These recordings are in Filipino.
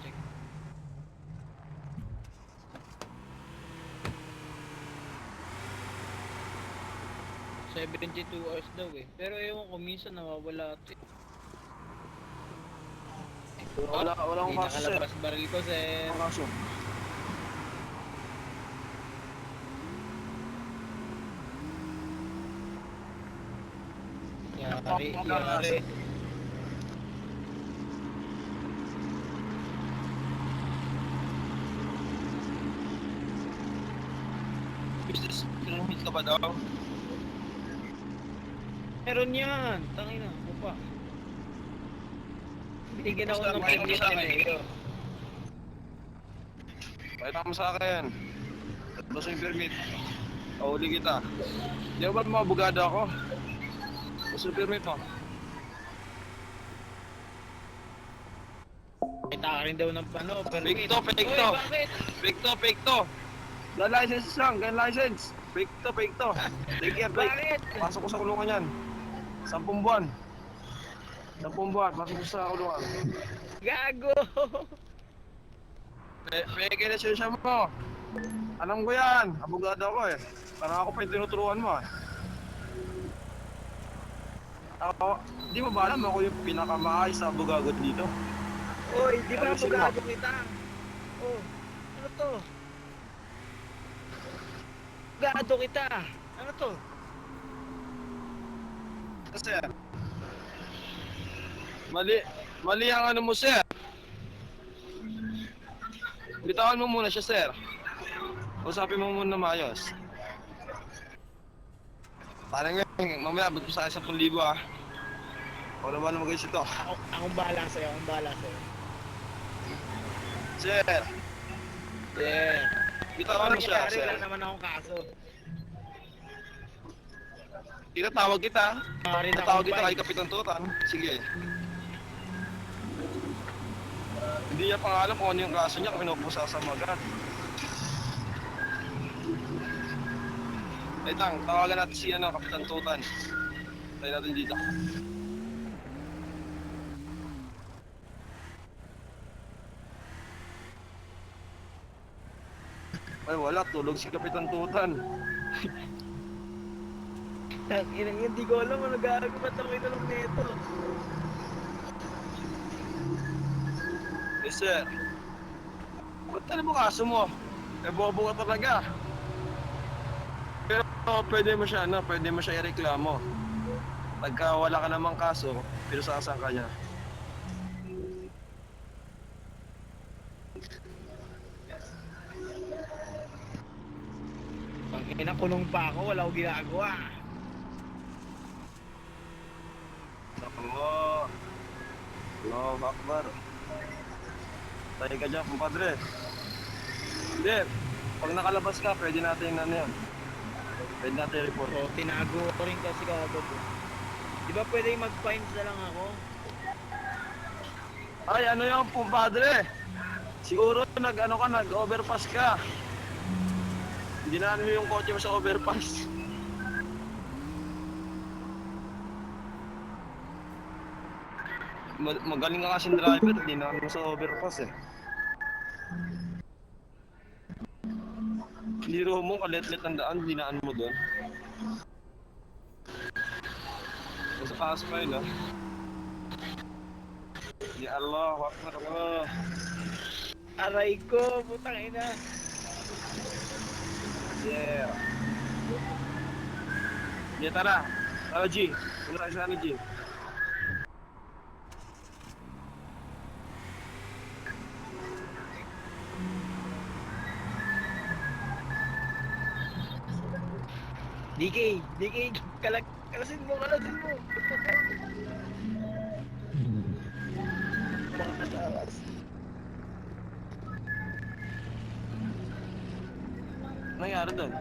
check. 72 hours daw eh. Pero ewan ko, minsan nawawala ito eh. Wala akong Hindi kaso, sir. nakalabas baril ko, sir. Walang kaso. Yari. Business, pinamit ka ba daw? Meron yan. Tangina, upa. Binigyan ako Basta ng may permit sa ni akin. Mayor. Pakita mo sa akin. Tapos yung permit. Pauli kita. Di ba mga abogado ako? Tapos yung permit mo. Kita ka rin daw ng permit. Fake to, fake Uy, to. bakit? Fake to. Gun license lang, gun license. Fake to. Take care, fake. Bakit? Pasok ko sa kulungan yan. 10 buwan. 10 buwan, pasok ko sa kulungan. Gago! Fake lisensya mo. Alam ko yan, abogado ako eh. Parang ako pa yung tinuturuan mo eh. Ako, di mo ba alam ako yung pinakamaayos na abogado dito? Uy, di ba Ayusin mo. abogado kita? Oh, ano to? Abogado kita. Ano to? Sir, mali ang ano mo, sir. Bitawan mo muna siya, sir. Usapin mo muna maayos. Parang nga, mamaya abot ko sa akin 10,000 ah. Ako na ba na mag-isip to? Akong bahala sa'yo, Sir, Yeah. bitawan mo siya, sir. Wala naman akong kaso. Tinatawag kita. Tinatawag kita kay kapit. Kapitan Tutan. Sige. Hindi niya pa alam kung ano yung kaso niya kung pinupusa sa magat. Tang, tawagan natin si Kapitan Tutan. Tayo natin dito. Ay wala, tulog si Kapitan Tutan. Hindi ko alam ano gagawin ba't ako itanong nito. Yes sir. Ba't mo kaso mo? Bobo ka talaga. Pero pwede mo siya ireklamo. Pagka wala ka namang kaso, pero saan ka niya. Pag inakulong pa ako, wala akong ginagawa. Allah. Allahu Akbar. Tayo ka dyan, kumpadre. Hindi, pag nakalabas ka, pwede natin Pwede natin report. So, tinago ko rin kasi kagad. Di ba pwede mag-fines na lang ako? Ay, ano yung kumpadre? Siguro nag-overpass ka. Dinaan mo yung kotse mo sa overpass. Magaling ka kasing driver, dinaan mo sa overpass eh. Hindi ro mo, kalit-lit ang daan, dinaan mo doon. Sa paso pa yun, Ya Allah, Akbar Allah. Aray ko, putang ina. Yeah. Yeah, tara. Tara, G. Punta tayo sa ano, G. DK, kalasin mo. Mga katawas. Ano nangyari doon?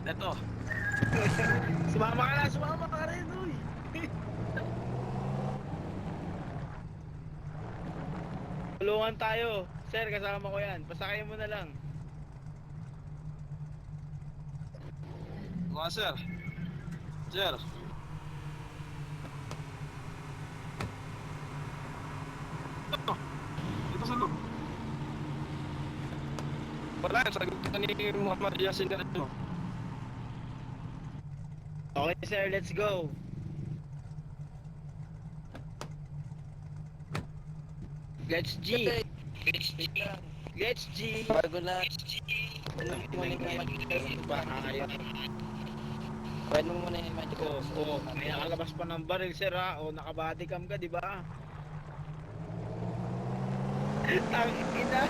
Eto. Sumama ka rin, uy. Tulungan tayo. Sir, kasama ko yan. Pasakay mo na lang. Mga sir. Sir. Ito sa loob. Wala yan, sagot ka ni Muhammad Yasin na mo. Okay sir, let's go. Let's G. Let's G. Bago na. Ano mo muna yung mag-test ba? Pwede mo muna yung Oo, oh, may nakalabas pa ng baril sir ha. O, nakabody cam ka, di ba? Tangina.